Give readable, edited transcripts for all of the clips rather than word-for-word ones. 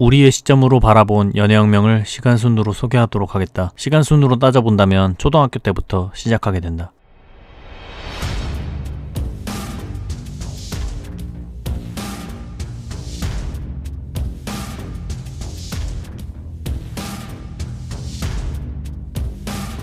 우리의 시점으로 바라본 연애혁명을 시간순으로 소개하도록 하겠다. 시간순으로 따져본다면 초등학교 때부터 시작하게 된다.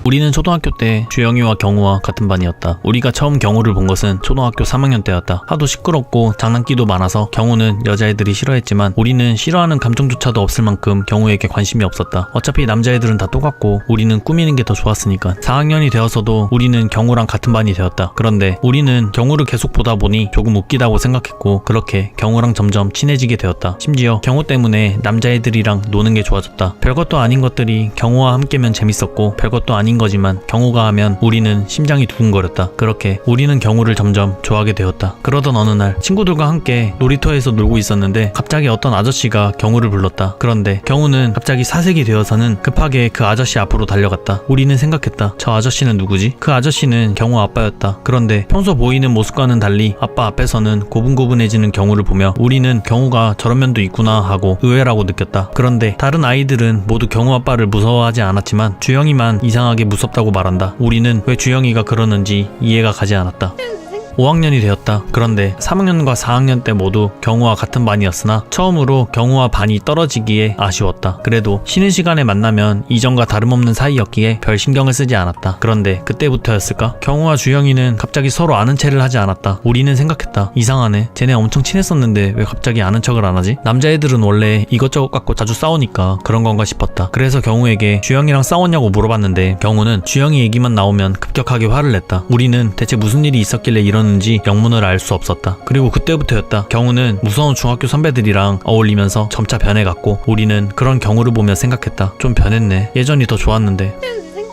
우리는 초등학교 때 주영이와 경우와 같은 반이었다. 우리가 처음 경우를 본 것은 초등학교 3학년 때였다. 하도 시끄럽고 장난기도 많아서 경우는 여자애들이 싫어했지만 우리는 싫어하는 감정조차도 없을 만큼 경우에게 관심이 없었다. 어차피 남자애들은 다 똑같고 우리는 꾸미는 게 더 좋았으니까. 4학년이 되어서도 우리는 경우랑 같은 반이 되었다. 그런데 우리는 경우를 계속 보다 보니 조금 웃기다고 생각했고 그렇게 경우랑 점점 친해지게 되었다. 심지어 경우 때문에 남자애들이랑 노는 게 좋아졌다. 별것도 아닌 것들이 경우와 함께면 재밌었고 별것도 아닌 거지만 경우가 하면 우리는 심장이 두근거렸다. 그렇게 우리는 경우를 점점 좋아하게 되었다. 그러던 어느 날 친구들과 함께 놀이터에서 놀고 있었는데 갑자기 어떤 아저씨가 경우를 불렀다. 그런데 경우는 갑자기 사색이 되어서는 급하게 그 아저씨 앞으로 달려갔다. 우리는 생각했다. 저 아저씨는 누구지? 그 아저씨는 경우 아빠였다. 그런데 평소 보이는 모습과는 달리 아빠 앞에서는 고분고분해지는 경우를 보며 우리는 경우가 저런 면도 있구나 하고 의외라고 느꼈다. 그런데 다른 아이들은 모두 경우 아빠를 무서워하지 않았지만 주영이만 이상하게 무섭다고 말한다. 우리는 왜 주영이가 그러는지 이해가 가지 않았다. 5학년이 되었다. 그런데 3학년과 4학년 때 모두 경우와 같은 반이었으나 처음으로 경우와 반이 떨어지기에 아쉬웠다. 그래도 쉬는 시간에 만나면 이전과 다름없는 사이였기에 별 신경을 쓰지 않았다. 그런데 그때부터였을까? 경우와 주영이는 갑자기 서로 아는 체를 하지 않았다. 우리는 생각했다. 이상하네. 쟤네 엄청 친했었는데 왜 갑자기 아는 척을 안 하지? 남자애들은 원래 이것저것 갖고 자주 싸우니까 그런 건가 싶었다. 그래서 경우에게 주영이랑 싸웠냐고 물어봤는데 경우는 주영이 얘기만 나오면 급격하게 화를 냈다. 우리는 대체 무슨 일이 있었길래 이러는지 영문을 알 수 없었다. 그리고 그때부터였다. 경우는 무서운 중학교 선배들이랑 어울리면서 점차 변해갔고 우리는 그런 경우를 보며 생각했다. 좀 변했네. 예전이 더 좋았는데.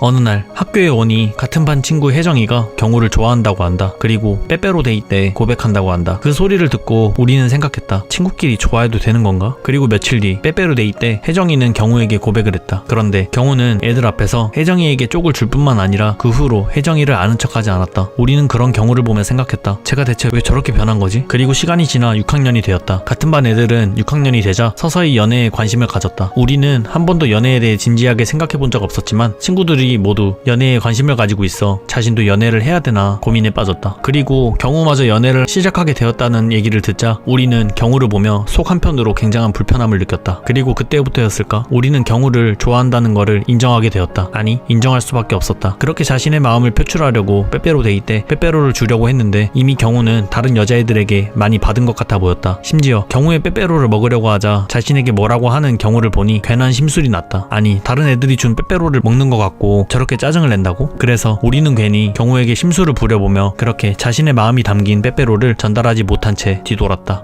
어느 날 학교에 오니 같은 반 친구 혜정이가 경우를 좋아한다고 한다. 그리고 빼빼로 데이 때 고백한다고 한다. 그 소리를 듣고 우리는 생각했다. 친구끼리 좋아해도 되는 건가? 그리고 며칠 뒤 빼빼로 데이 때 혜정이는 경우에게 고백을 했다. 그런데 경우는 애들 앞에서 혜정이에게 쪽을 줄 뿐만 아니라 그 후로 혜정이를 아는 척하지 않았다. 우리는 그런 경우를 보며 생각했다. 제가 대체 왜 저렇게 변한 거지? 그리고 시간이 지나 6학년이 되었다. 같은 반 애들은 6학년이 되자 서서히 연애에 관심을 가졌다. 우리는 한 번도 연애에 대해 진지하게 생각해 본 적 없었지만 친구들이 모두 연애에 관심을 가지고 있어 자신도 연애를 해야 되나 고민에 빠졌다. 그리고 경우마저 연애를 시작하게 되었다는 얘기를 듣자 우리는 경우를 보며 속 한편으로 굉장한 불편함을 느꼈다. 그리고 그때부터였을까? 우리는 경우를 좋아한다는 거를 인정하게 되었다. 아니, 인정할 수밖에 없었다. 그렇게 자신의 마음을 표출하려고 빼빼로 데이 때 빼빼로를 주려고 했는데 이미 경우는 다른 여자애들에게 많이 받은 것 같아 보였다. 심지어 경우의 빼빼로를 먹으려고 하자 자신에게 뭐라고 하는 경우를 보니 괜한 심술이 났다. 아니, 다른 애들이 준 빼빼로를 먹는 것 같고 저렇게 짜증을 낸다고? 그래서 우리는 괜히 경우에게 심술을 부려보며 그렇게 자신의 마음이 담긴 빼빼로를 전달하지 못한 채 뒤돌았다.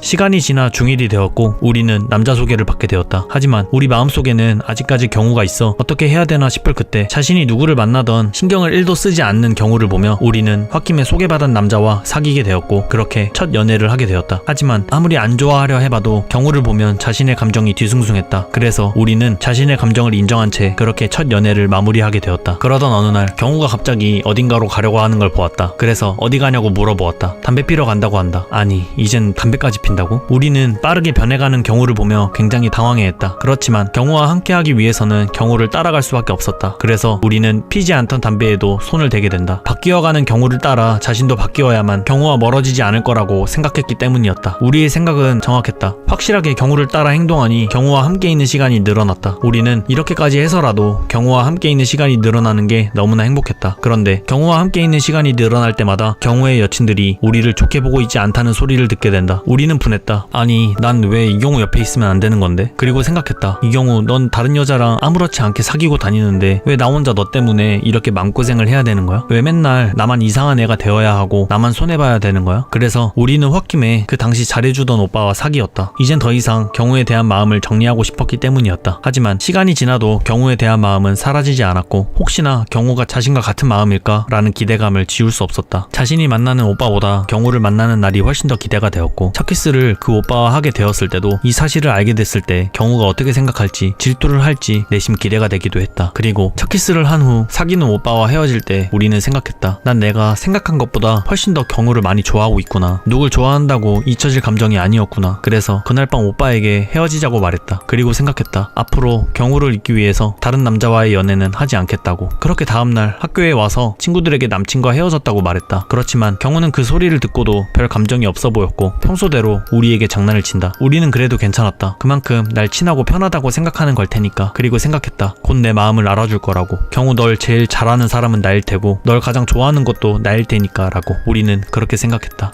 시간이 지나 중1이 되었고 우리는 남자 소개를 받게 되었다. 하지만 우리 마음속에는 아직까지 경우가 있어 어떻게 해야 되나 싶을 그때 자신이 누구를 만나던 신경을 1도 쓰지 않는 경우를 보며 우리는 홧김에 소개받은 남자와 사귀게 되었고 그렇게 첫 연애를 하게 되었다. 하지만 아무리 안 좋아하려 해봐도 경우를 보면 자신의 감정이 뒤숭숭했다. 그래서 우리는 자신의 감정을 인정한 채 그렇게 첫 연애를 마무리하게 되었다. 그러던 어느 날 경우가 갑자기 어딘가로 가려고 하는 걸 보았다. 그래서 어디 가냐고 물어보았다. 담배 피러 간다고 한다. 아니, 이젠 담배까지 다고? 우리는 빠르게 변해가는 경우를 보며 굉장히 당황해했다. 그렇지만 경우와 함께하기 위해서는 경우를 따라갈 수밖에 없었다. 그래서 우리는 피지 않던 담배에도 손을 대게 된다. 바뀌어가는 경우를 따라 자신도 바뀌어야만 경우와 멀어지지 않을 거라고 생각했기 때문이었다. 우리의 생각은 정확했다. 확실하게 경우를 따라 행동하니 경우와 함께 있는 시간이 늘어났다. 우리는 이렇게까지 해서라도 경우와 함께 있는 시간이 늘어나는 게 너무나 행복했다. 그런데 경우와 함께 있는 시간이 늘어날 때마다 경우의 여친들이 우리를 좋게 보고 있지 않다는 소리를 듣게 된다. 우리는 분했다. 아니, 난 왜 이경우 옆에 있으면 안 되는 건데? 그리고 생각했다. 이경우, 넌 다른 여자랑 아무렇지 않게 사귀고 다니는데 왜 나 혼자 너 때문에 이렇게 마음고생을 해야 되는 거야? 왜 맨날 나만 이상한 애가 되어야 하고 나만 손해봐야 되는 거야? 그래서 우리는 홧김에 그 당시 잘해주던 오빠와 사귀었다. 이젠 더 이상 경우에 대한 마음을 정리하고 싶었기 때문이었다. 하지만 시간이 지나도 경우에 대한 마음은 사라지지 않았고 혹시나 경우가 자신과 같은 마음일까? 라는 기대감을 지울 수 없었다. 자신이 만나는 오빠보다 경우를 만나는 날이 훨씬 더 기대가 되었고 첫 키스 키스를 그 오빠와 하게 되었을 때도 이 사실을 알게 됐을 때 경우가 어떻게 생각할지, 질투를 할지 내심 기대가 되기도 했다. 그리고 첫 키스를 한 후 사귀는 오빠와 헤어질 때 우리는 생각했다. 난 내가 생각한 것보다 훨씬 더 경우를 많이 좋아하고 있구나. 누굴 좋아한다고 잊혀질 감정이 아니었구나. 그래서 그날 밤 오빠에게 헤어지자고 말했다. 그리고 생각했다. 앞으로 경우를 잊기 위해서 다른 남자와의 연애는 하지 않겠다고. 그렇게 다음날 학교에 와서 친구들에게 남친과 헤어졌다고 말했다. 그렇지만 경우는 그 소리를 듣고도 별 감정이 없어 보였고 평소대로 우리에게 장난을 친다. 우리는 그래도 괜찮았다. 그만큼 날 친하고 편하다고 생각하는 걸 테니까. 그리고 생각했다. 곧 내 마음을 알아줄 거라고. 경우 널 제일 잘하는 사람은 나일 테고 널 가장 좋아하는 것도 나일 테니까 라고. 우리는 그렇게 생각했다.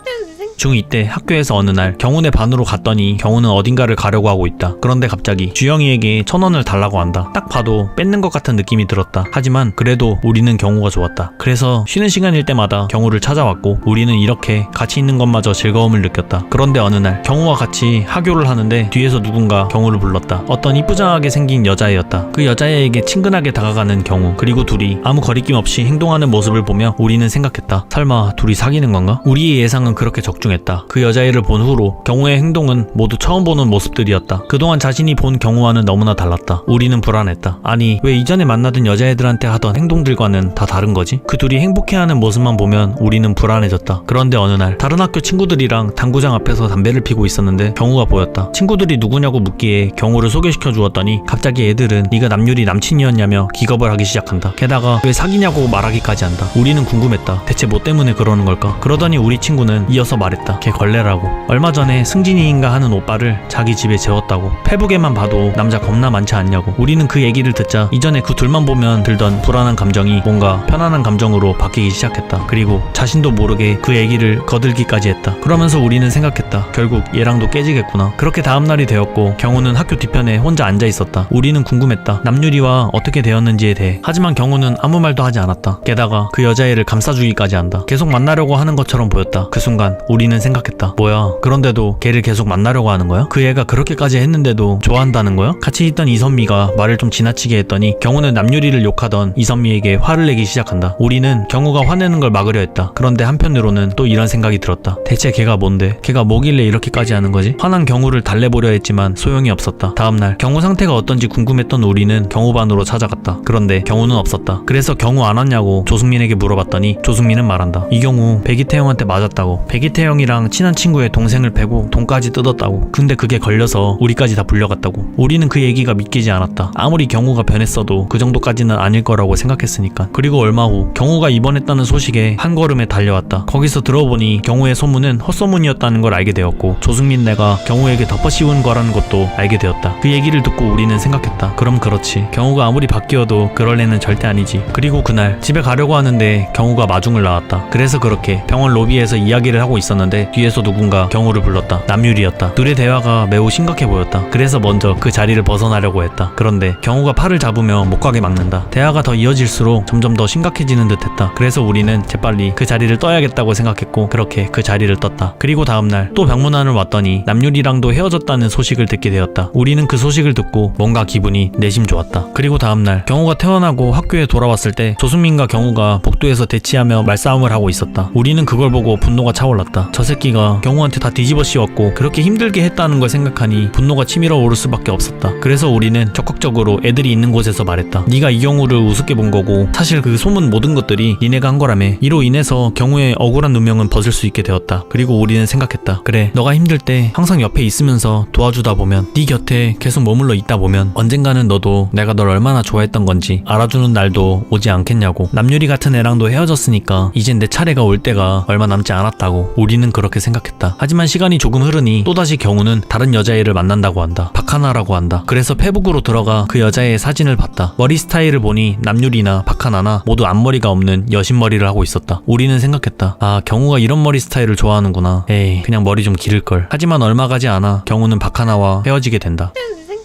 중2 때 학교에서 어느 날 경훈의 반으로 갔더니 경훈은 어딘가를 가려고 하고 있다. 그런데 갑자기 주영이에게 1,000원을 달라고 한다. 딱 봐도 뺏는 것 같은 느낌이 들었다. 하지만 그래도 우리는 경우가 좋았다. 그래서 쉬는 시간일 때마다 경우를 찾아왔고 우리는 이렇게 같이 있는 것마저 즐거움을 느꼈다. 그런데 어느 날 경우와 같이 하교를 하는데 뒤에서 누군가 경우를 불렀다. 어떤 이쁘장하게 생긴 여자애였다. 그 여자애에게 친근하게 다가가는 경우, 그리고 둘이 아무 거리낌 없이 행동하는 모습을 보며 우리는 생각했다. 설마 둘이 사귀는 건가? 우리의 예상은 그렇게 적중했다. 그 여자애를 본 후로 경우의 행동은 모두 처음 보는 모습들이었다. 그동안 자신이 본 경우와는 너무나 달랐다. 우리는 불안했다. 아니, 왜 이전에 만나던 여자애들한테 하던 행동들과는 다 다른 거지? 그 둘이 행복해하는 모습만 보면 우리는 불안해졌다. 그런데 어느 날 다른 학교 친구들이랑 당구장 앞에서 담배를 피고 있었는데 경우가 보였다. 친구들이 누구냐고 묻기에 경우를 소개시켜 주었더니 갑자기 애들은 네가 남유리 남친이었냐며 기겁을 하기 시작한다. 게다가 왜 사귀냐고 말하기까지 한다. 우리는 궁금했다. 대체 뭐 때문에 그러는 걸까? 그러더니 우리 친구는 이어서 말했다. 걔 걸레라고. 얼마 전에 승진이인가 하는 오빠를 자기 집에 재웠다고. 페북에만 봐도 남자 겁나 많지 않냐고. 우리는 그 얘기를 듣자 이전에 그 둘만 보면 들던 불안한 감정이 뭔가 편안한 감정으로 바뀌기 시작했다. 그리고 자신도 모르게 그 얘기를 거들기까지 했다. 그러면서 우리는 생각했다. 결국 얘랑도 깨지겠구나. 그렇게 다음날이 되었고 경우는 학교 뒤편에 혼자 앉아 있었다. 우리는 궁금했다. 남유리와 어떻게 되었는지에 대해. 하지만 경우는 아무 말도 하지 않았다. 게다가 그 여자애를 감싸주기까지 한다. 계속 만나려고 하는 것처럼 보였다. 그 순간 우리는 생각했다. 뭐야, 그런데도 걔를 계속 만나려고 하는 거야? 그 애가 그렇게까지 했는데도 좋아한다는 거야? 같이 있던 이선미가 말을 좀 지나치게 했더니 경우는 남유리를 욕하던 이선미에게 화를 내기 시작한다. 우리는 경우가 화내는 걸 막으려 했다. 그런데 한편으로는 또 이런 생각이 들었다. 대체 걔가 뭔데? 걔가 뭐길래 이렇게까지 하는 거지? 화난 경우를 달래보려 했지만 소용이 없었다. 다음날 경우 상태가 어떤지 궁금했던 우리는 경우반으로 찾아갔다. 그런데 경우는 없었다. 그래서 경우 안 왔냐고 조승민에게 물어봤더니 조승민은 말한다. 이 경우 백이태 형한테 맞았다고. 백이태 형이랑 친한 친구의 동생을 패고 돈까지 뜯었다고. 근데 그게 걸려서 우리까지 다 불려갔다고. 우리는 그 얘기가 믿기지 않았다. 아무리 경우가 변했어도 그 정도까지는 아닐 거라고 생각했으니까. 그리고 얼마 후 경우가 입원했다는 소식에 한 걸음에 달려왔다. 거기서 들어보니 경우의 소문은 헛소문이었다는 걸 알게 되었고 조승민 내가 경우에게 덮어씌운 거라는 것도 알게 되었다. 그 얘기를 듣고 우리는 생각했다. 그럼 그렇지. 경우가 아무리 바뀌어도 그럴 애는 절대 아니지. 그리고 그날 집에 가려고 하는데 경우가 마중을 나왔다. 그래서 그렇게 병원 로비에서 이야기를 하고 있었는데 뒤에서 누군가 경우를 불렀다. 남유리였다. 둘의 대화가 매우 심각해 보였다. 그래서 먼저 그 자리를 벗어나려고 했다. 그런데 경우가 팔을 잡으며 못 가게 막는다. 대화가 더 이어질수록 점점 더 심각해지는 듯 했다. 그래서 우리는 재빨리 그 자리를 떠야겠다고 생각했고 그렇게 그 자리를 떴다. 그리고 다음날 또 병문안을 왔더니 남유리랑도 헤어졌다는 소식을 듣게 되었다. 우리는 그 소식을 듣고 뭔가 기분이 내심 좋았다. 그리고 다음날 경우가 퇴원하고 학교에 돌아왔을 때 조승민과 경우가 복도에서 대치하며 말싸움을 하고 있었다. 우리는 그걸 보고 분노가 차올랐다. 저 새끼가 경우한테 다 뒤집어 씌웠고 그렇게 힘들게 했다는 걸 생각하니 분노가 치밀어 오를 수밖에 없었다. 그래서 우리는 적극적으로 애들이 있는 곳에서 말했다. 네가 이 경우를 우습게 본 거고 사실 그 소문 모든 것들이 니네가 한 거라며. 이로 인해서 경우의 억울한 누명은 벗을 수 있게 되었다. 그리고 우리는 생각했다. 그래, 너가 힘들 때 항상 옆에 있으면서 도와주다 보면 네 곁에 계속 머물러 있다 보면 언젠가는 너도 내가 널 얼마나 좋아했던 건지 알아주는 날도 오지 않겠냐고. 남유리 같은 애랑도 헤어졌으니까 이젠 내 차례가 올 때가 얼마 남지 않았다고. 우리는 그렇게 생각했다. 하지만 시간이 조금 흐르니 또다시 경우는 다른 여자애를 만난다고 한다. 박하나라고 한다. 그래서 페북으로 들어가 그 여자애의 사진을 봤다. 머리 스타일을 보니 남유리나 박하나나 모두 앞머리가 없는 여신머리를 하고 있었다. 우리는 생각했다. 아, 경우가 이런 머리 스타일을 좋아하는구나. 에이, 그냥 머리 좀 기를걸. 하지만 얼마 가지 않아 경우는 박하나와 헤어지게 된다.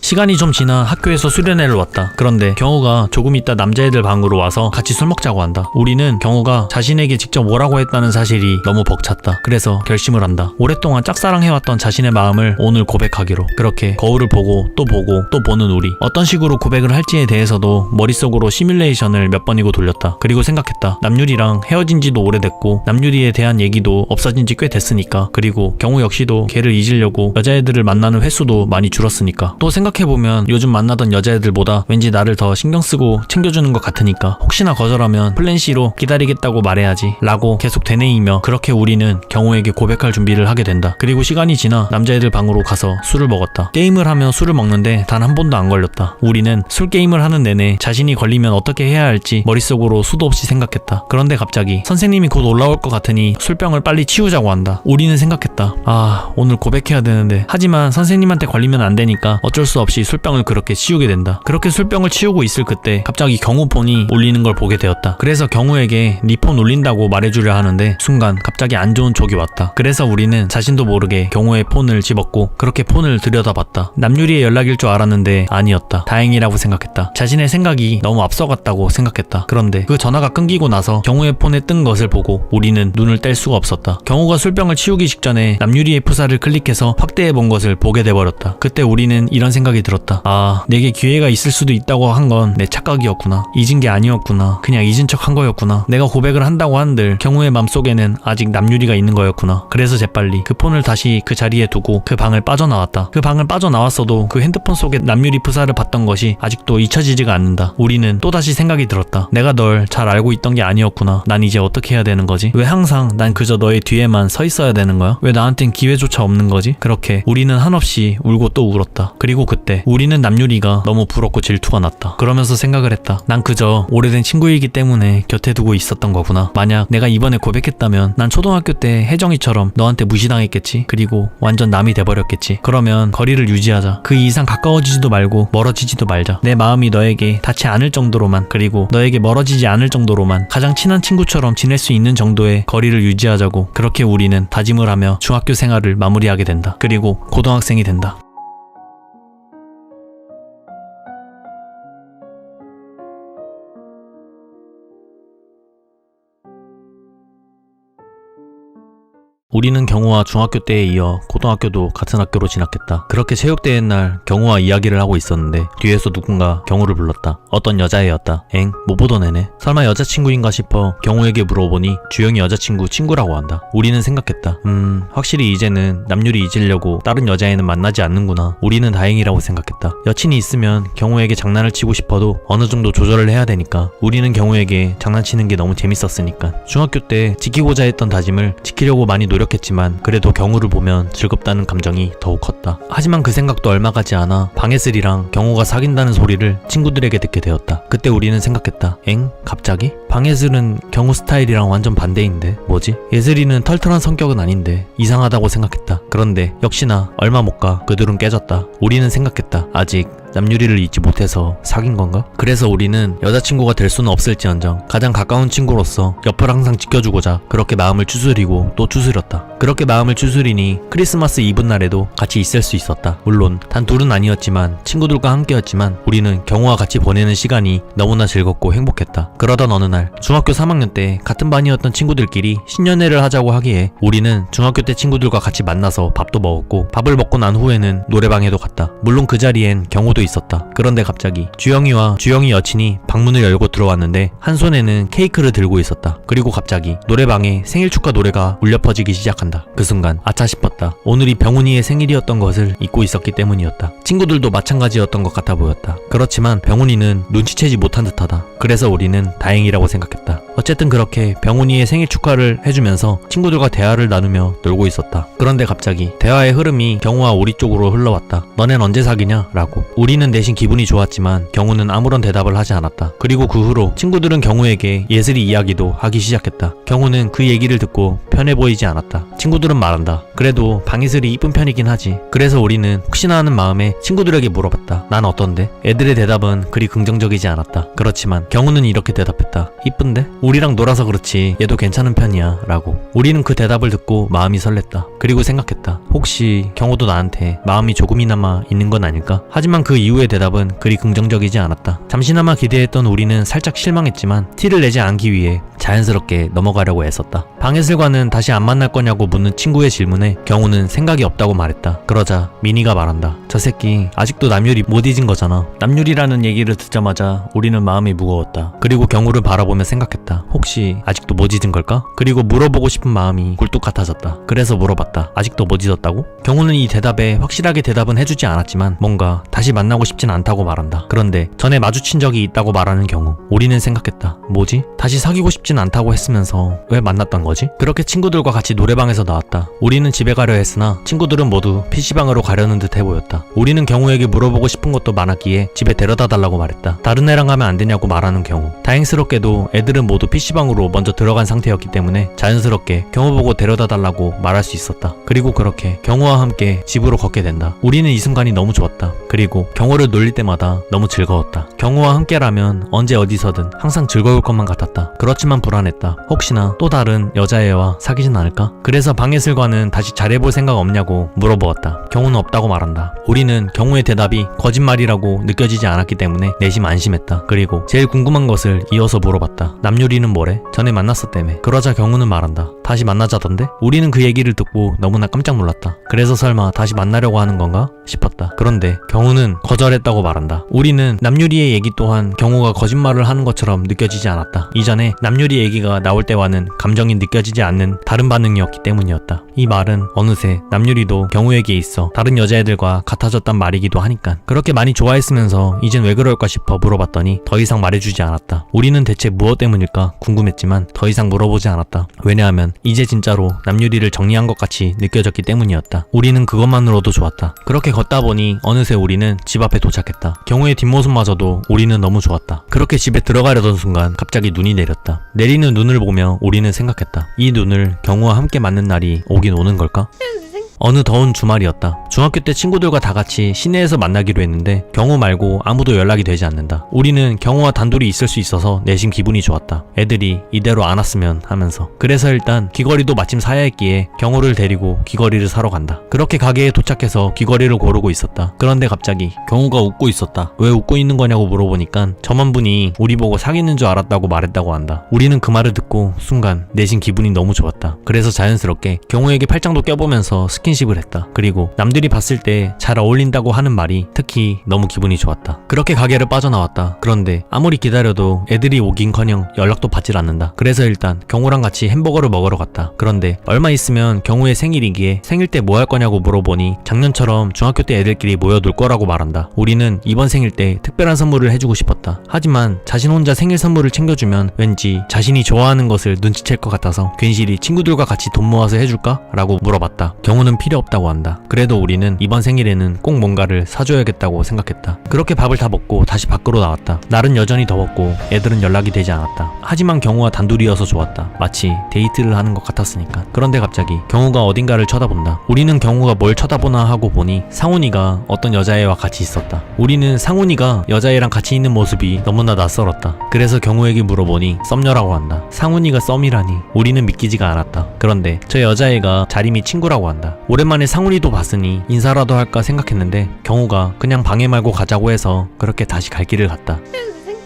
시간이 좀 지나 학교에서 수련회를 왔다. 그런데 경우가 조금 있다 남자애들 방으로 와서 같이 술 먹자고 한다. 우리는 경우가 자신에게 직접 뭐라고 했다는 사실이 너무 벅찼다. 그래서 결심을 한다. 오랫동안 짝사랑해왔던 자신의 마음을 오늘 고백하기로. 그렇게 거울을 보고 또 보는 우리. 어떤 식으로 고백을 할지에 대해서도 머릿속으로 시뮬레이션을 몇 번이고 돌렸다. 그리고 생각했다. 남유리랑 헤어진 지도 오래됐고 남유리에 대한 얘기도 없어진 지 꽤 됐으니까. 그리고 경우 역시도 걔를 잊으려고 여자애들을 만나는 횟수도 많이 줄었으니까. 또 생각해보면 요즘 만나던 여자애들보다 왠지 나를 더 신경쓰고 챙겨주는 것 같으니까 혹시나 거절하면 플랜 C로 기다리겠다고 말해야지 라고 계속 되뇌이며 그렇게 우리는 경우에게 고백할 준비를 하게 된다. 그리고 시간이 지나 남자애들 방으로 가서 술을 먹었다. 게임을 하며 술을 먹는데 단 한 번도 안 걸렸다. 우리는 술 게임을 하는 내내 자신이 걸리면 어떻게 해야 할지 머릿속으로 수도 없이 생각했다. 그런데 갑자기 선생님이 곧 올라올 것 같으니 술병을 빨리 치우자고 한다. 우리는 생각했다. 아, 오늘 고백해야 되는데. 하지만 선생님한테 걸리면 안 되니까 어쩔 수 없이 술병을 그렇게 치우게 된다. 그렇게 술병을 치우고 있을 그때 갑자기 경우 폰이 울리는 걸 보게 되었다. 그래서 경우에게 네 폰 울린다고 말해주려 하는데 순간 갑자기 안 좋은 촉이 왔다. 그래서 우리는 자신도 모르게 경우의 폰을 집었고 그렇게 폰을 들여다봤다. 남유리의 연락일 줄 알았는데 아니었다. 다행이라고 생각했다. 자신의 생각이 너무 앞서갔다고 생각했다. 그런데 그 전화가 끊기고 나서 경우의 폰에 뜬 것을 보고 우리는 눈을 뗄 수가 없었다. 경우가 술병을 치우기 직전에 남유리의 프사를 클릭해서 확대해본 것을 보게 돼버렸다. 그때 우리는 이런 생각이 들었다. 아, 내게 기회가 있을 수도 있다고 한 건 내 착각이었구나. 잊은 게 아니었구나. 그냥 잊은 척 한 거였구나. 내가 고백을 한다고 한들 경우의 맘속에는 아직 남유리가 있는 거였구나. 그래서 재빨리 그 폰을 다시 그 자리에 두고 그 방을 빠져나왔다. 그 방을 빠져나왔어도 그 핸드폰 속에 남유리 프사를 봤던 것이 아직도 잊혀지지가 않는다. 우리는 또다시 생각이 들었다. 내가 널 잘 알고 있던 게 아니었구나. 난 이제 어떻게 해야 되는 거지? 왜 항상 난 그저 너의 뒤에만 서 있어야 되는 거야? 왜 나한텐 기회조차 없는 거지? 그렇게 우리는 한없이 울고 또 울었다. 그리고 그때 우리는 남유리가 너무 부럽고 질투가 났다. 그러면서 생각을 했다. 난 그저 오래된 친구이기 때문에 곁에 두고 있었던 거구나. 만약 내가 이번에 고백했다면 난 초등학교 때 혜정이처럼 너한테 무시당했겠지. 그리고 완전 남이 돼버렸겠지. 그러면 거리를 유지하자. 그 이상 가까워지지도 말고 멀어지지도 말자. 내 마음이 너에게 닿지 않을 정도로만, 그리고 너에게 멀어지지 않을 정도로만 가장 친한 친구처럼 지낼 수 있는 정도의 거리를 유지하자고. 그렇게 우리는 다짐을 하며 중학교 생활을 마무리하게 된다. 그리고 고등학생이 된다. 우리는 경우와 중학교 때에 이어 고등학교도 같은 학교로 진학했다. 그렇게 체육대회 날 경우와 이야기를 하고 있었는데 뒤에서 누군가 경우를 불렀다. 어떤 여자애였다. 엥? 못 보던 애네. 설마 여자친구인가 싶어 경우에게 물어보니 주영이 여자친구 친구라고 한다. 우리는 생각했다. 확실히 이제는 남유리 잊으려고 다른 여자애는 만나지 않는구나. 우리는 다행이라고 생각했다. 여친이 있으면 경우에게 장난을 치고 싶어도 어느 정도 조절을 해야 되니까. 우리는 경우에게 장난치는 게 너무 재밌었으니까. 중학교 때 지키고자 했던 다짐을 지키려고 많이 노력했지만 그래도 경우를 보면 즐겁다는 감정이 더욱 컸다. 하지만 그 생각도 얼마 가지 않아 방예슬이랑 경우가 사귄다는 소리를 친구들에게 듣게 되었다. 그때 우리는 생각했다. 엥? 갑자기? 방예슬은 경우 스타일이랑 완전 반대인데 뭐지? 예슬이는 털털한 성격은 아닌데 이상하다고 생각했다. 그런데 역시나 얼마 못 가 그들은 깨졌다. 우리는 생각했다. 아직 남유리를 잊지 못해서 사귄 건가? 그래서 우리는 여자친구가 될 수는 없을지언정 가장 가까운 친구로서 옆을 항상 지켜주고자 그렇게 마음을 추스리고 또 추스렸다. 그렇게 마음을 추스리니 크리스마스 이브 날에도 같이 있을 수 있었다. 물론 단 둘은 아니었지만 친구들과 함께였지만 우리는 경우와 같이 보내는 시간이 너무나 즐겁고 행복했다. 그러던 어느 날 중학교 3학년 때 같은 반이었던 친구들끼리 신년회를 하자고 하기에 우리는 중학교 때 친구들과 같이 만나서 밥도 먹었고 밥을 먹고 난 후에는 노래방에도 갔다. 물론 그 자리엔 경우도 있었다. 그런데 갑자기 주영이와 주영이 여친이 방문을 열고 들어왔는데 한 손에는 케이크를 들고 있었다. 그리고 갑자기 노래방에 생일 축하 노래가 울려 퍼지기 시작한다. 그 순간 아차 싶었다. 오늘이 병훈이의 생일이었던 것을 잊고 있었기 때문이었다. 친구들도 마찬가지였던 것 같아 보였다. 그렇지만 병훈이는 눈치채지 못한 듯하다. 그래서 우리는 다행이라고 생각했다. 어쨌든 그렇게 병훈이의 생일 축하를 해주면서 친구들과 대화를 나누며 놀고 있었다. 그런데 갑자기 대화의 흐름이 경우와 우리 쪽으로 흘러왔다. 너넨 언제 사귀냐? 라고. 우리는 대신 기분이 좋았지만 경우는 아무런 대답을 하지 않았다. 그리고 그 후로 친구들은 경우에게 예슬이 이야기도 하기 시작했다. 경우는 그 얘기를 듣고 편해 보이지 않았다. 친구들은 말한다. 그래도 방예슬이 이쁜 편이긴 하지. 그래서 우리는 혹시나 하는 마음에 친구들에게 물어봤다. 난 어떤데? 애들의 대답은 그리 긍정적이지 않았다. 그렇지만 경우는 이렇게 대답했다. 이쁜데? 우리랑 놀아서 그렇지 얘도 괜찮은 편이야 라고. 우리는 그 대답을 듣고 마음이 설렜다. 그리고 생각했다. 혹시 경호도 나한테 마음이 조금이나마 있는 건 아닐까? 하지만 그 이후의 대답은 그리 긍정적이지 않았다. 잠시나마 기대했던 우리는 살짝 실망했지만 티를 내지 않기 위해 자연스럽게 넘어가려고 애썼다. 방해슬과는 다시 안 만날 거냐고 묻는 친구의 질문에 경호는 생각이 없다고 말했다. 그러자 미니가 말한다. 저 새끼 아직도 남유리 못 잊은 거잖아. 남유리라는 얘기를 듣자마자 우리는 마음이 무거웠다. 그리고 경호를 바라보며 생각했다. 혹시 아직도 못 잊은 걸까? 그리고 물어보고 싶은 마음이 굴뚝 같아졌다. 그래서 물어봤다. 아직도 못 잊었다고? 경호는 이 대답에 확실하게 대답은 해주지 않았지만 뭔가 다시 만나고 싶진 않다고 말한다. 그런데 전에 마주친 적이 있다고 말하는 경우 우리는 생각했다. 뭐지? 다시 사귀고 싶진 않다고 했으면서 왜 만났던 거지? 그렇게 친구들과 같이 노래방에서 나왔다. 우리는 집에 가려 했으나 친구들은 모두 PC방으로 가려는 듯해 보였다. 우리는 경호에게 물어보고 싶은 것도 많았기에 집에 데려다 달라고 말했다. 다른 애랑 가면 안 되냐고 말하는 경우. 다행스럽게도 애들은 모두 PC방으로 먼저 들어간 상태였기 때문에 자연스럽게 경호 보고 데려다 달라고 말할 수 있었다. 그리고 그렇게 경호와 함께 집으로 걷게 된다. 우리는 이 순간이 너무 좋았다. 그리고 경호를 놀릴 때마다 너무 즐거웠다. 경호와 함께라면 언제 어디서든 항상 즐거울 것만 같았다. 그렇지만 불안했다. 혹시나 또 다른 여자애와 사귀진 않을까? 그래서 방해슬과는 다시 잘해볼 생각 없냐고 물어보았다. 경호는 없다고 말한다. 우리는 경호의 대답이 거짓말이라고 느껴지지 않았기 때문에 내심 안심했다. 그리고 제일 궁금한 것을 이어서 물어봤다. 남유리는 뭐래? 전에 만났었다며. 그러자 경호는 말한다. 다시 만나자던데? 우리는 그 얘기를 듣고 너무나 깜짝 놀랐다. 그래서 설마 다시 만나려고 하는 건가? 싶었다. 그런데 경호는 거절했다고 말한다. 우리는 남유리의 얘기 또한 경호가 거짓말을 하는 것처럼 느껴지지 않았다. 이전에 남유리 얘기가 나올 때와는 감정이 느껴지지 않는 다른 반응이었기 때문이었다. 이 말은 어느새 남유리도 경호에게 있어 다른 여자애들과 같아졌단 말이기도 하니까. 그렇게 많이 좋아했으면서 이젠 왜 그럴까 싶어 물어봤더니 더 이상 말해주지 않았다. 우리는 대체 무엇 때문일까 궁금했지만 더 이상 물어보지 않았다. 왜냐하면 이제 진짜로 남유리를 정리한 것 같이 느껴졌기 때문이었다. 우리는 그것만으로도 좋았다. 그렇게 걷다 보니 어느새 우리는 집 앞에 도착했다. 경호의 뒷모습마저도 우리는 너무 좋았다. 그렇게 집에 들어가려던 순간 갑자기 눈이 내렸다. 내리는 눈을 보며 우리는 생각했다. 이 눈을 경호와 함께 맞는 날이 오긴 오는 걸까? 어느 더운 주말이었다. 중학교 때 친구들과 다 같이 시내에서 만나기로 했는데 경호 말고 아무도 연락이 되지 않는다. 우리는 경호와 단둘이 있을 수 있어서 내심 기분이 좋았다. 애들이 이대로 안 왔으면 하면서. 그래서 일단 귀걸이도 마침 사야 했기에 경호를 데리고 귀걸이를 사러 간다. 그렇게 가게에 도착해서 귀걸이를 고르고 있었다. 그런데 갑자기 경호가 웃고 있었다. 왜 웃고 있는 거냐고 물어보니까 점원분이 우리 보고 사귀는 줄 알았다고 말했다고 한다. 우리는 그 말을 듣고 순간 내심 기분이 너무 좋았다. 그래서 자연스럽게 경호에게 팔짱도 껴보면서 스킨십을 했다. 그리고 남들이 봤을 때 잘 어울린다고 하는 말이 특히 너무 기분이 좋았다. 그렇게 가게를 빠져나왔다. 그런데 아무리 기다려도 애들이 오긴커녕 연락도 받질 않는다. 그래서 일단 경호랑 같이 햄버거를 먹으러 갔다. 그런데 얼마 있으면 경호의 생일이기에 생일 때 뭐 할 거냐고 물어보니 작년처럼 중학교 때 애들끼리 모여 놀 거라고 말한다. 우리는 이번 생일 때 특별한 선물을 해주고 싶었다. 하지만 자신 혼자 생일 선물을 챙겨주면 왠지 자신이 좋아하는 것을 눈치챌 것 같아서 괜시리 친구들과 같이 돈 모아서 해줄까? 라고 물어봤다. 경호는 필요 없다고 한다. 그래도 우리는 이번 생일에는 꼭 뭔가를 사줘야겠다고 생각했다. 그렇게 밥을 다 먹고 다시 밖으로 나왔다. 날은 여전히 더웠고 애들은 연락이 되지 않았다. 하지만 경호와 단둘이어서 좋았다. 마치 데이트를 하는 것 같았으니까. 그런데 갑자기 경호가 어딘가를 쳐다본다. 우리는 경호가 뭘 쳐다보나 하고 보니 상훈이가 어떤 여자애와 같이 있었다. 우리는 상훈이가 여자애랑 같이 있는 모습이 너무나 낯설었다. 그래서 경호에게 물어보니 썸녀라고 한다. 상훈이가 썸이라니 우리는 믿기지가 않았다. 그런데 저 여자애가 자림이 친구라고 한다. 오랜만에 상훈이도 봤으니 인사라도 할까 생각했는데 경호가 그냥 방해 말고 가자고 해서 그렇게 다시 갈 길을 갔다.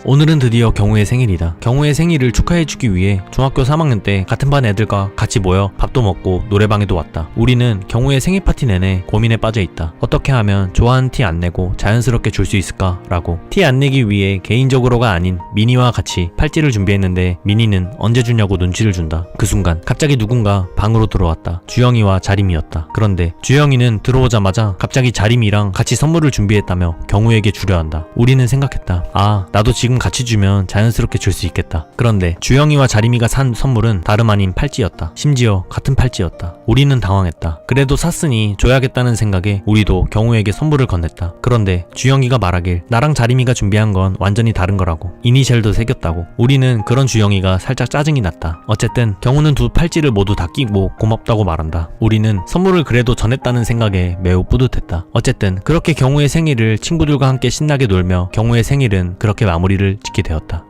오늘은 드디어 경호의 생일이다. 경호의 생일을 축하해주기 위해 중학교 3학년 때 같은 반 애들과 같이 모여 밥도 먹고 노래방에도 왔다. 우리는 경호의 생일 파티 내내 고민에 빠져있다. 어떻게 하면 좋아하는 티 안 내고 자연스럽게 줄 수 있을까? 라고. 티 안 내기 위해 개인적으로가 아닌 미니와 같이 팔찌를 준비했는데 미니는 언제 주냐고 눈치를 준다. 그 순간 갑자기 누군가 방으로 들어왔다. 주영이와 자림이었다. 그런데 주영이는 들어오자마자 갑자기 자림이랑 같이 선물을 준비했다며 경호에게 주려 한다. 우리는 생각했다. 아, 나도 지금 같이 주면 자연스럽게 줄 수 있겠다. 그런데 주영이와 자림이가 산 선물은 다름 아닌 팔찌였다. 심지어 같은 팔찌였다. 우리는 당황했다. 그래도 샀으니 줘야겠다는 생각에 우리도 경호에게 선물을 건넸다. 그런데 주영이가 말하길 나랑 자림이가 준비한 건 완전히 다른 거라고. 이니셜도 새겼다고. 우리는 그런 주영이가 살짝 짜증이 났다. 어쨌든 경호는 두 팔찌를 모두 다 끼고 고맙다고 말한다. 우리는 선물을 그래도 전했다는 생각에 매우 뿌듯했다. 어쨌든 그렇게 경호의 생일을 친구들과 함께 신나게 놀며 경호의 생일은 그렇게 마무리를 짓게 되었다.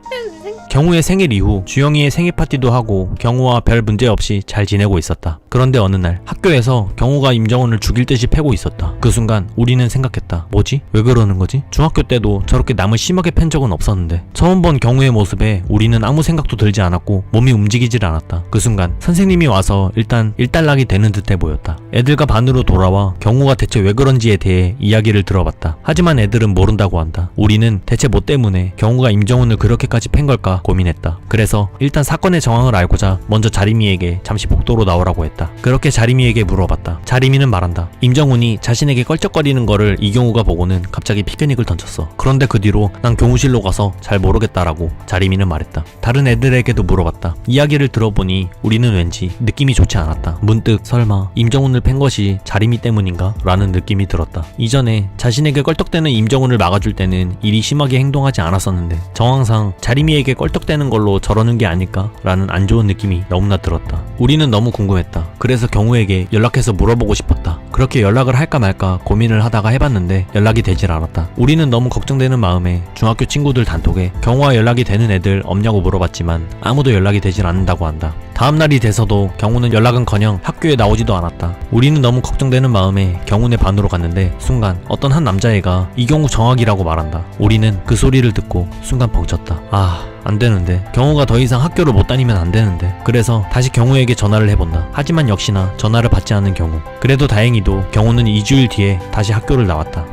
경우의 생일 이후 주영이의 생일 파티도 하고 경우와 별 문제 없이 잘 지내고 있었다. 그런데 어느 날 학교에서 경우가 임정훈을 죽일 듯이 패고 있었다. 그 순간 우리는 생각했다. 뭐지? 왜 그러는 거지? 중학교 때도 저렇게 남을 심하게 팬 적은 없었는데. 처음 본 경우의 모습에 우리는 아무 생각도 들지 않았고 몸이 움직이질 않았다. 그 순간 선생님이 와서 일단 일단락이 되는 듯해 보였다. 애들과 반으로 돌아와 경우가 대체 왜 그런지에 대해 이야기를 들어봤다. 하지만 애들은 모른다고 한다. 우리는 대체 뭐 때문에 경우가 임정훈을 그렇게까지 팬 걸까 고민했다. 그래서 일단 사건의 정황을 알고자 먼저 자림이에게 잠시 복도로 나오라고 했다. 그렇게 자림이에게 물어봤다. 자림이는 말한다. 임정훈이 자신에게 껄쩍거리는 거를 이경우가 보고는 갑자기 피크닉을 던졌어. 그런데 그 뒤로 난 교무실로 가서 잘 모르겠다라고 자림이는 말했다. 다른 애들에게도 물어봤다. 이야기를 들어보니 우리는 왠지 느낌이 좋지 않았다. 문득 설마 임정훈을 팬 것이 자림이 때문인가? 라는 느낌이 들었다. 이전에 자신에게 껄떡대는 임정훈을 막아줄 때는 일이 심하게 행동하지 않았었는데 정황상 자림이에게 껄떡대는 걸로 저러는 게 아닐까? 라는 안 좋은 느낌이 너무나 들었다. 우리는 너무 궁금했다. 그래서 경우에게 연락해서 물어보고 싶었다. 그렇게 연락을 할까 말까 고민을 하다가 해봤는데 연락이 되질 않았다. 우리는 너무 걱정되는 마음에 중학교 친구들 단톡에 경우와 연락이 되는 애들 없냐고 물어봤지만 아무도 연락이 되질 않는다고 한다. 다음날이 돼서도 경우는 연락은커녕 학교에 나오지도 않았다. 우리는 너무 걱정되는 마음에 경훈의 반으로 갔는데 순간 어떤 한 남자애가 이경우 정학이라고 말한다. 우리는 그 소리를 듣고 순간 벙쳤다. 안 되는데. 경우가 더 이상 학교를 못 다니면 안 되는데. 그래서 다시 경우에게 전화를 해본다. 하지만 역시나 전화를 받지 않는 경우. 그래도 다행히도 경우는 2주일 뒤에 다시 학교를 나왔다.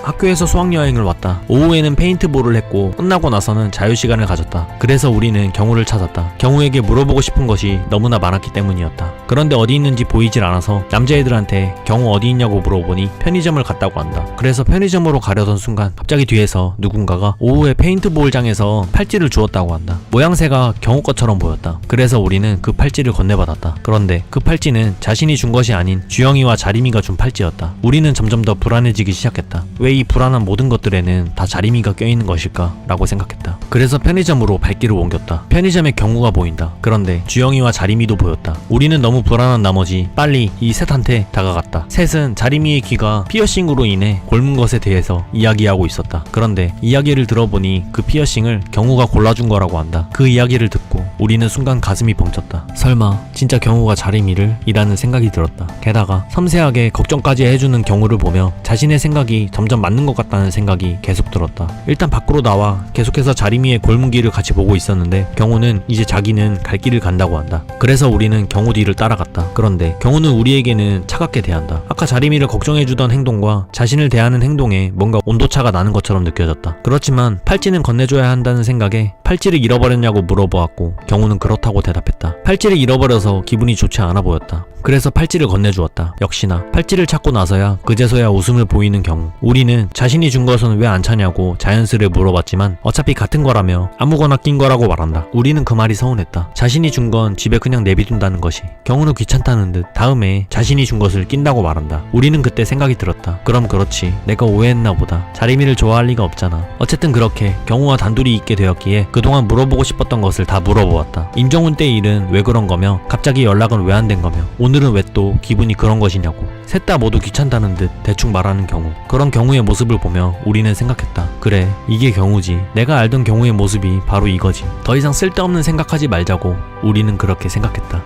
학교에서 수학여행을 왔다. 오후에는 페인트볼을 했고 끝나고 나서는 자유시간을 가졌다. 그래서 우리는 경우를 찾았다. 경우에게 물어보고 싶은 것이 너무나 많았기 때문이었다. 그런데 어디 있는지 보이질 않아서 남자애들한테 경우 어디 있냐고 물어보니 편의점을 갔다고 한다. 그래서 편의점으로 가려던 순간 갑자기 뒤에서 누군가가 오후에 페인트볼장에서 팔찌를 주었다고 한다. 모양새가 경우 것처럼 보였다. 그래서 우리는 그 팔찌를 건네받았다. 그런데 그 팔찌는 자신이 준 것이 아닌 주영이와 자림이가 준 팔찌였다. 우리는 점점 더 불안해지기 시작했다. 왜 이 불안한 모든 것들에는 다 자림이가 껴있는 것일까? 라고 생각했다. 그래서 편의점으로 발길을 옮겼다. 편의점에 경우가 보인다. 그런데 주영이와 자림이도 보였다. 우리는 너무 불안한 나머지 빨리 이 셋한테 다가갔다. 셋은 자림이의 귀가 피어싱으로 인해 곪은 것에 대해서 이야기하고 있었다. 그런데 이야기를 들어보니 그 피어싱을 경우가 골라준 거라고 한다. 그 이야기를 듣고 우리는 순간 가슴이 벙쳤다. 설마 진짜 경우가 자림이를? 이라는 생각이 들었다. 게다가 섬세하게 걱정까지 해주는 경우를 보며 자신의 생각이 점점 맞는 것 같다는 생각이 계속 들었다. 일단 밖으로 나와 계속해서 자림이의 곪은 길을 같이 보고 있었는데 경우는 이제 자기는 갈 길을 간다고 한다. 그래서 우리는 경우 뒤를 따라갔다. 그런데 경우는 우리에게는 차갑게 대한다. 아까 자림이를 걱정해주던 행동과 자신을 대하는 행동에 뭔가 온도차가 나는 것처럼 느껴졌다. 그렇지만 팔찌는 건네줘야 한다는 생각에 팔찌를 잃어버렸냐고 물어보았고 경우는 그렇다고 대답했다. 팔찌를 잃어버려서 기분이 좋지 않아 보였다. 그래서 팔찌를 건네주었다. 역시나 팔찌를 찾고 나서야 그제서야 웃음을 보이는 경우. 우리는 자신이 준 것은 왜 안 차냐고 자연스레 물어봤지만 어차피 같은 거라며 아무거나 낀 거라고 말한다. 우리는 그 말이 서운했다. 자신이 준 건 집에 그냥 내비둔다는 것이. 경우는 귀찮다는 듯 다음에 자신이 준 것을 낀다고 말한다. 우리는 그때 생각이 들었다. 그럼 그렇지. 내가 오해했나 보다. 자림이를 좋아할 리가 없잖아. 어쨌든 그렇게 경우와 단둘이 있게 되었기에 그동안 물어보고 싶었던 것을 다 물어보았다. 임정훈 때 일은 왜 그런 거며 갑자기 연락은 왜 안 된 거며 오늘은 왜 또 기분이 그런 것이냐고. 셋 다 모두 귀찮다는 듯 대충 말하는 경우. 그런 경우의 모습을 보며 우리는 생각했다. 그래, 이게 경우지. 내가 알던 경우의 모습이 바로 이거지. 더 이상 쓸데없는 생각하지 말자고 우리는 그렇게 생각했다.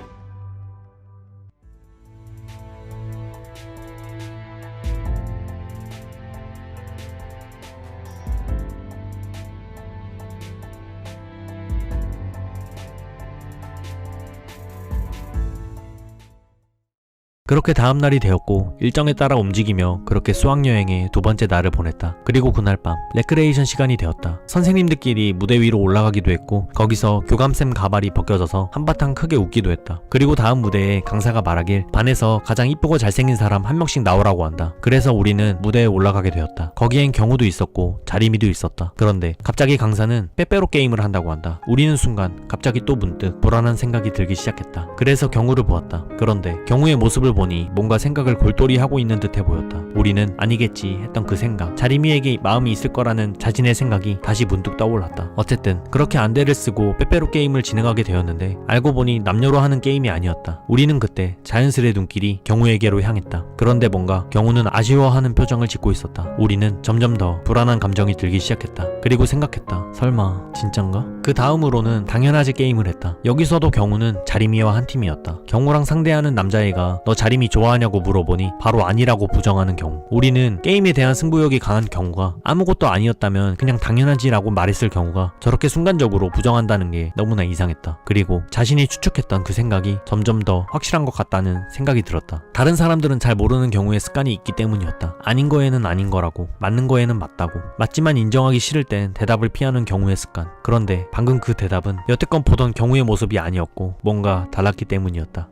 그렇게 다음날이 되었고 일정에 따라 움직이며 그렇게 수학여행의 두 번째 날을 보냈다. 그리고 그날 밤 레크레이션 시간이 되었다. 선생님들끼리 무대 위로 올라가기도 했고 거기서 교감쌤 가발이 벗겨져서 한바탕 크게 웃기도 했다. 그리고 다음 무대에 강사가 말하길 반에서 가장 이쁘고 잘생긴 사람 한 명씩 나오라고 한다. 그래서 우리는 무대에 올라가게 되었다. 거기엔 경우도 있었고 자림이도 있었다. 그런데 갑자기 강사는 빼빼로 게임을 한다고 한다. 우리는 순간 갑자기 또 문득 불안한 생각이 들기 시작했다. 그래서 경우를 보았다. 그런데 경우의 모습을 보니 뭔가 생각을 골똘히 하고 있는 듯해 보였다. 우리는 아니겠지 했던 그 생각, 자리미에게 마음이 있을 거라는 자신의 생각이 다시 문득 떠올랐다. 어쨌든 그렇게 안대를 쓰고 빼빼로 게임을 진행하게 되었는데 알고 보니 남녀로 하는 게임이 아니었다. 우리는 그때 자연스레 눈길이 경우에게로 향했다. 그런데 뭔가 경우는 아쉬워하는 표정을 짓고 있었다. 우리는 점점 더 불안한 감정이 들기 시작했다. 그리고 생각했다. 설마 진짠가? 그 다음으로는 당연하지 게임을 했다. 여기서도 경우는 자리미와 한 팀이었다. 경우랑 상대하는 남자애가 너 자리미 좋아하냐고 물어보니 바로 아니라고 부정하는 경우. 우리는 게임에 대한 승부욕이 강한 경우가 아무것도 아니었다면 그냥 당연하지라고 말했을 경우가 저렇게 순간적으로 부정한다는 게 너무나 이상했다. 그리고 자신이 추측했던 그 생각이 점점 더 확실한 것 같다는 생각이 들었다. 다른 사람들은 잘 모르는 경우의 습관이 있기 때문이었다. 아닌 거에는 아닌 거라고, 맞는 거에는 맞다고, 맞지만 인정하기 싫을 땐 대답을 피하는 경우의 습관. 그런데 방금 그 대답은 여태껏 보던 경우의 모습이 아니었고 뭔가 달랐기 때문이었다.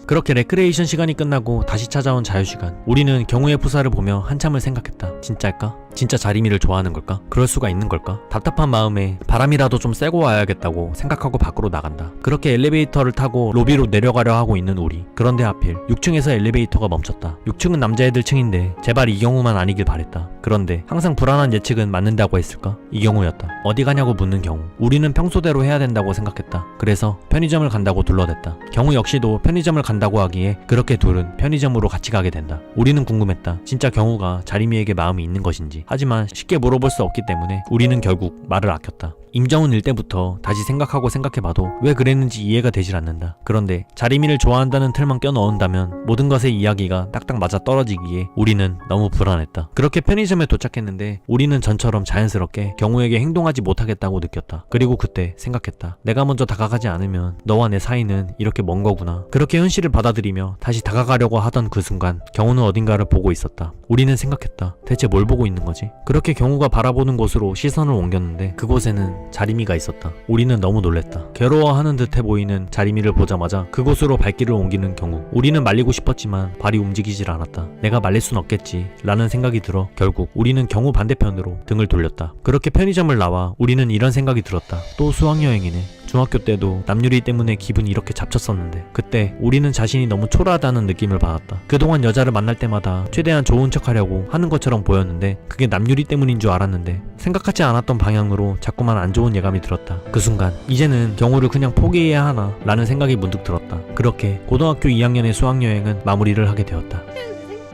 그렇게 레크레이션 시간이 끝나고 다시 찾아온 자유시간. 우리는 경우의 프사를 보며 한참을 생각했다. 진짜일까? 진짜 자리미를 좋아하는 걸까? 그럴 수가 있는 걸까? 답답한 마음에 바람이라도 좀 쐬고 와야겠다고 생각하고 밖으로 나간다. 그렇게 엘리베이터를 타고 로비로 내려가려 하고 있는 우리. 그런데 하필 6층에서 엘리베이터가 멈췄다. 6층은 남자애들 층인데 제발 이 경우만 아니길 바랬다. 그런데 항상 불안한 예측은 맞는다고 했을까? 이 경우였다. 어디 가냐고 묻는 경우. 우리는 평소대로 해야 된다고 생각했다. 그래서 편의점을 간다고 둘러댔다. 경우 역시도 편의점을 간다고 하기에 그렇게 둘은 편의점으로 같이 가게 된다. 우리는 궁금했다. 진짜 경우가 자리미에게 마음이 있는 것인지. 하지만 쉽게 물어볼 수 없기 때문에 우리는 결국 말을 아꼈다. 임정훈 일 때부터 다시 생각해봐도 왜 그랬는지 이해가 되질 않는다. 그런데 자리미를 좋아한다는 틀만 껴넣은다면 모든 것의 이야기가 딱딱 맞아 떨어지기에 우리는 너무 불안했다. 그렇게 편의점에 도착했는데 우리는 전처럼 자연스럽게 경우에게 행동하지 못하겠다고 느꼈다. 그리고 그때 생각했다. 내가 먼저 다가가지 않으면 너와 내 사이는 이렇게 먼 거구나. 그렇게 현실을 받아들이며 다시 다가가려고 하던 그 순간 경우는 어딘가를 보고 있었다. 우리는 생각했다. 대체 뭘 보고 있는 거지? 그렇게 경우가 바라보는 곳으로 시선을 옮겼는데 그곳에는 자리미가 있었다. 우리는 너무 놀랬다. 괴로워하는 듯해 보이는 자리미를 보자마자 그곳으로 발길을 옮기는 경우. 우리는 말리고 싶었지만 발이 움직이질 않았다. 내가 말릴 순 없겠지 라는 생각이 들어 결국 우리는 경우 반대편으로 등을 돌렸다. 그렇게 편의점을 나와 우리는 이런 생각이 들었다. 또 수학여행이네. 중학교 때도 남유리 때문에 기분이 이렇게 잡쳤었는데 그때 우리는 자신이 너무 초라하다는 느낌을 받았다. 그동안 여자를 만날 때마다 최대한 좋은 척하려고 하는 것처럼 보였는데 그게 남유리 때문인 줄 알았는데 생각하지 않았던 방향으로 자꾸만 안 좋은 예감이 들었다. 그 순간 이제는 경우를 그냥 포기해야 하나 라는 생각이 문득 들었다. 그렇게 고등학교 2학년의 수학여행은 마무리를 하게 되었다.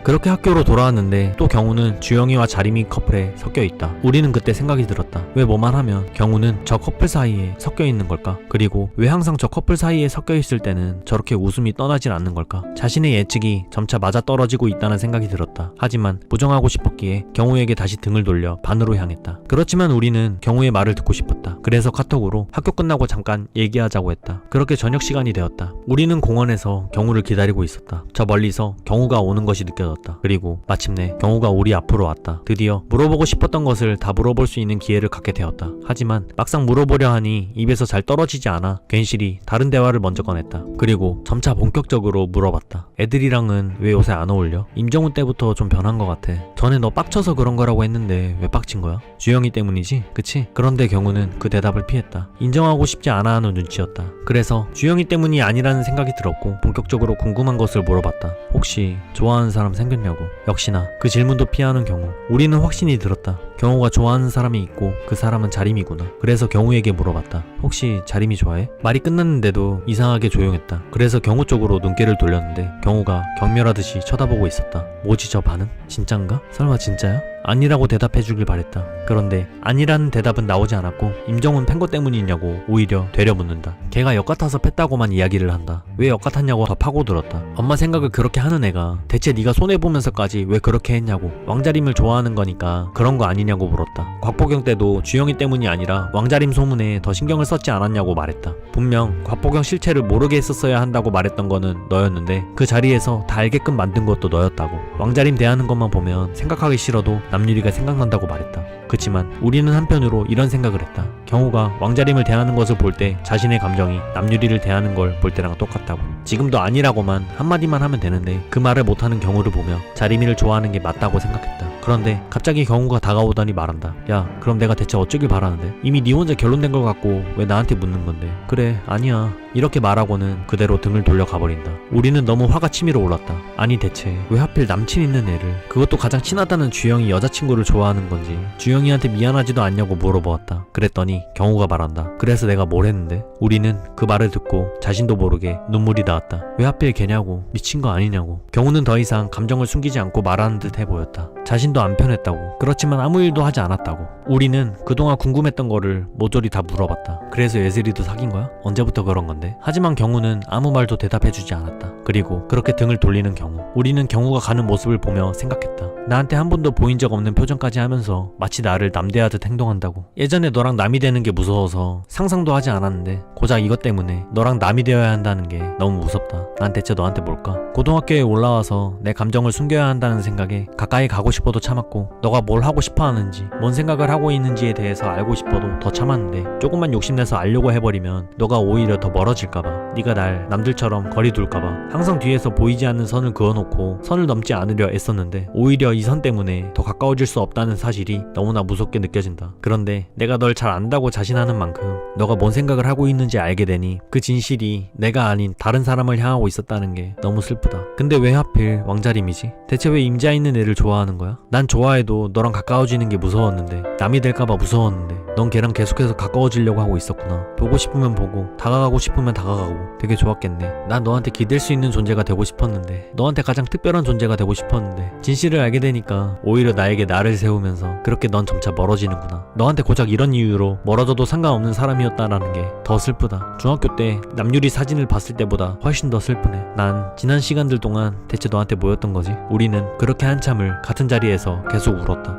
그렇게 학교로 돌아왔는데 또 경우는 주영이와 자리미 커플에 섞여 있다. 우리는 그때 생각이 들었다. 왜 뭐만 하면 경우는 저 커플 사이에 섞여 있는 걸까? 그리고 왜 항상 저 커플 사이에 섞여 있을 때는 저렇게 웃음이 떠나질 않는 걸까? 자신의 예측이 점차 맞아떨어지고 있다는 생각이 들었다. 하지만 부정하고 싶었기에 경우에게 다시 등을 돌려 반으로 향했다. 그렇지만 우리는 경우의 말을 듣고 싶었다. 그래서 카톡으로 학교 끝나고 잠깐 얘기하자고 했다. 그렇게 저녁 시간이 되었다. 우리는 공원에서 경우를 기다리고 있었다. 저 멀리서 경우가 오는 것이 느껴졌다. 그리고 마침내 경우가 우리 앞으로 왔다. 드디어 물어보고 싶었던 것을 다 물어볼 수 있는 기회를 갖게 되었다. 하지만 막상 물어보려 하니 입에서 잘 떨어지지 않아 괜시리 다른 대화를 먼저 꺼냈다. 그리고 점차 본격적으로 물어봤다. 애들이랑은 왜 요새 안 어울려? 임정훈 때부터 좀 변한 것 같아. 전에 너 빡쳐서 그런 거라고 했는데 왜 빡친 거야? 주영이 때문이지? 그치? 그런데 경우는 그 대답을 피했다. 인정하고 싶지 않아 하는 눈치였다. 그래서 주영이 때문이 아니라는 생각이 들었고 본격적으로 궁금한 것을 물어봤다. 혹시 좋아하는 사람 생겼냐고. 역시나 그 질문도 피하는 경우. 우리는 확신이 들었다. 경우가 좋아하는 사람이 있고 그 사람은 자림이구나. 그래서 경우에게 물어봤다. 혹시 자림이 좋아해? 말이 끝났는데도 이상하게 조용했다. 그래서 경우 쪽으로 눈길을 돌렸는데 경우가 경멸하듯이 쳐다보고 있었다. 뭐지 저 반응? 진짠가? 설마 진짜야? 아니라고 대답해주길 바랬다. 그런데 아니라는 대답은 나오지 않았고 임정훈 팬 거 때문이냐고 오히려 되려묻는다. 걔가 역 같아서 팼다고만 이야기를 한다. 왜 역 같았냐고 더 파고들었다. 엄마 생각을 그렇게 하는 애가 대체 네가 손해보면서까지 왜 그렇게 했냐고. 왕자림을 좋아하는 거니까 그런 거 아니냐고 물었다. 곽보경 때도 주영이 때문이 아니라 왕자림 소문에 더 신경을 썼지 않았냐고 말했다. 분명 곽보경 실체를 모르게 했었어야 한다고 말했던 거는 너였는데 그 자리에서 다 알게끔 만든 것도 너였다고. 왕자림 대하는 것만 보면 생각하기 싫어도 남유리가 생각난다고 말했다. 그치만 우리는 한편으로 이런 생각을 했다. 경우가 왕자림을 대하는 것을 볼 때 자신의 감정이 남유리를 대하는 걸 볼 때랑 똑같다고. 지금도 아니라고만 한마디만 하면 되는데 그 말을 못하는 경우를 보며 자림이를 좋아하는 게 맞다고 생각했다. 그런데 갑자기 경우가 다가오더니 말한다. 야, 그럼 내가 대체 어쩌길 바라는데? 이미 네 혼자 결론된 걸 갖고 왜 나한테 묻는 건데? 그래, 아니야. 이렇게 말하고는 그대로 등을 돌려 가버린다. 우리는 너무 화가 치밀어 올랐다. 아니 대체 왜 하필 남친 있는 애를, 그것도 가장 친하다는 주영이 여자친구를 좋아하는 건지 주영이한테 미안하지도 않냐고 물어보았다. 그랬더니 경우가 말한다. 그래서 내가 뭘 했는데? 우리는 그 말을 듣고 자신도 모르게 눈물이 나왔다. 왜 하필 걔냐고, 미친 거 아니냐고. 경우는 더 이상 감정을 숨기지 않고 말하는 듯 해보였다. 자신도 안 편했다고, 그렇지만 아무 일도 하지 않았다고. 우리는 그동안 궁금했던 거를 모조리 다 물어봤다. 그래서 예슬이도 사귄 거야? 언제부터 그런 건데? 하지만 경우는 아무 말도 대답해주지 않았다. 그리고 그렇게 등을 돌리는 경우, 우리는 경우가 가는 모습을 보며 생각했다. 나한테 한 번도 보인 적 없는 표정까지 하면서 마치 나를 남대하듯 행동한다고. 예전에 너랑 남이 되는 게 무서워서 상상도 하지 않았는데 고작 이것 때문에 너랑 남이 되어야 한다는 게 너무 무섭다. 난 대체 너한테 뭘까? 고등학교에 올라와서 내 감정을 숨겨야 한다는 생각에 가까이 가고 싶어도 참았고, 너가 뭘 하고 싶어 하는지, 뭔 생각을 하고 있는지에 대해서 알고 싶어도 더 참았는데, 조금만 욕심내서 알려고 해버리면 너가 오히려 더 멀어질까봐, 네가 날 남들처럼 거리 둘까봐 항상 뒤에서 보이지 않는 선을 그어놓고 선을 넘지 않으려 애썼는데, 오히려 이 선 때문에 더 가까워질 수 없다는 사실이 너무나 무섭게 느껴진다. 그런데 내가 널 잘 안다고 자신하는 만큼 너가 뭔 생각을 하고 있는지 알게 되니 그 진실이 내가 아닌 다른 사람을 향하고 있었다는 게 너무 슬프다. 근데 왜 하필 왕자림이지? 대체 왜 임자 있는 애를 좋아하는 거야? 난 좋아해도 너랑 가까워지는 게 무서웠는데, 남이 될까봐 무서웠는데, 넌 걔랑 계속해서 가까워지려고 하고 있었구나. 보고 싶으면 보고, 다가가고 싶으면 다가가고, 되게 좋았겠네. 난 너한테 기댈 수 있는 존재가 되고 싶었는데, 너한테 가장 특별한 존재가 되고 싶었는데, 진실을 알게 되니까 오히려 나에게 나를 세우면서 그렇게 넌 점차 멀어지는구나. 너한테 고작 이런 이유로 멀어져도 상관없는 사람이었다라는 게 더 슬프다. 중학교 때 남유리 사진을 봤을 때보다 훨씬 더 슬프네. 난 지난 시간들 동안 대체 너한테 뭐였던 거지? 우리는 그렇게 한참을 같은 자리에서 계속 울었다.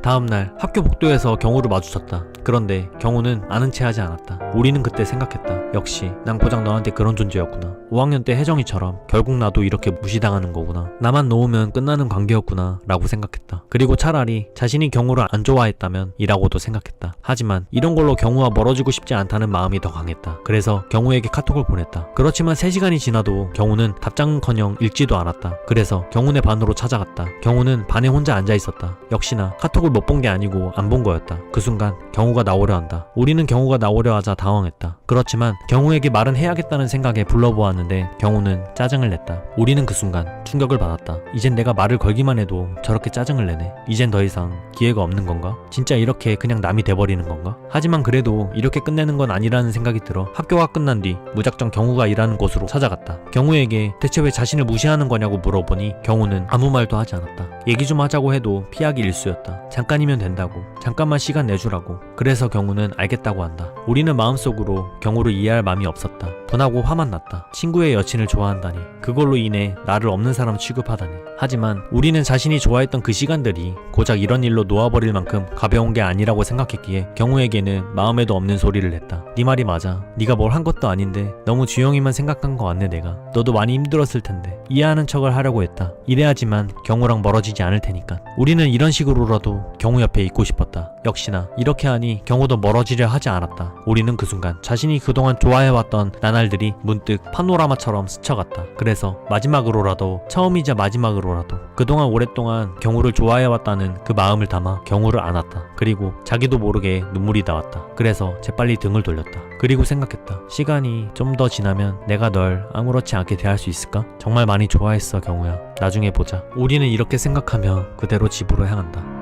다음날 학교 복도에서 경우를 마주쳤다. 그런데 경우는 아는 체 하지 않았다. 우리는 그때 생각했다. 역시 난 고작 너한테 그런 존재였구나. 5학년 때 혜정이처럼 결국 나도 이렇게 무시당하는 거구나. 나만 놓으면 끝나는 관계였구나 라고 생각했다. 그리고 차라리 자신이 경우를 안 좋아했다면 이라고도 생각했다. 하지만 이런 걸로 경우와 멀어지고 싶지 않다는 마음이 더 강했다. 그래서 경우에게 카톡을 보냈다. 그렇지만 3시간이 지나도 경우는 답장은커녕 읽지도 않았다. 그래서 경우네 반으로 찾아갔다. 경우는 반에 혼자 앉아있었다. 역시나 카톡을 못 본 게 아니고 안 본 거였다. 그 순간 경우가 나오려 한다. 우리는 경우가 나오려 하자 당황했다. 그렇지만 경우에게 말은 해야겠다는 생각에 불러보았는데 경우는 짜증을 냈다. 우리는 그 순간 충격을 받았다. 이젠 내가 말을 걸기만 해도 저렇게 짜증을 내네. 이젠 더 이상 기회가 없는 건가? 진짜 이렇게 그냥 남이 돼버리는 건가? 하지만 그래도 이렇게 끝내는 건 아니라는 생각이 들어 학교가 끝난 뒤 무작정 경우가 일하는 곳으로 찾아갔다. 경우에게 대체 왜 자신을 무시하는 거냐고 물어보니 경우는 아무 말도 하지 않았다. 얘기 좀 하자고 해도 피하기 일쑤였다. 잠깐이면 된다고, 잠깐만 시간 내주라고. 그래서 경우는 알겠다고 한다. 우리는 마음속으로 경우를 이해할 마음이 없었다. 분하고 화만 났다. 친구의 여친을 좋아한다니, 그걸로 인해 나를 없는 사람 취급하다니. 하지만 우리는 자신이 좋아했던 그 시간들이 고작 이런 일로 놓아버릴 만큼 가벼운 게 아니라고 생각했기에 경우에게는 마음에도 없는 소리를 했다. 네 말이 맞아. 네가 뭘 한 것도 아닌데 너무 주영이만 생각한 거 같네. 내가 너도 많이 힘들었을 텐데 이해하는 척을 하려고 했다. 이래야지만 경우랑 멀어지지 않을 테니까. 우리는 이런 식으로라도 경우 옆에 있고 싶었다. 역시나 이렇게 하니 경우도 멀어지려 하지 않았다. 우리는 그 순간 자신이 그동안 좋아해왔던 나날들이 문득 파노라마처럼 스쳐갔다. 그래서 마지막으로라도, 처음이자 마지막으로라도 그동안 오랫동안 경우를 좋아해왔다는 그 마음을 담아 경우를 안았다. 그리고 자기도 모르게 눈물이 나왔다. 그래서 재빨리 등을 돌렸다. 그리고 생각했다. 시간이 좀 더 지나면 내가 널 아무렇지 않게 대할 수 있을까? 정말 많이 좋아했어 경우야. 나중에 보자. 우리는 이렇게 생각하며 그대로 집으로 향한다.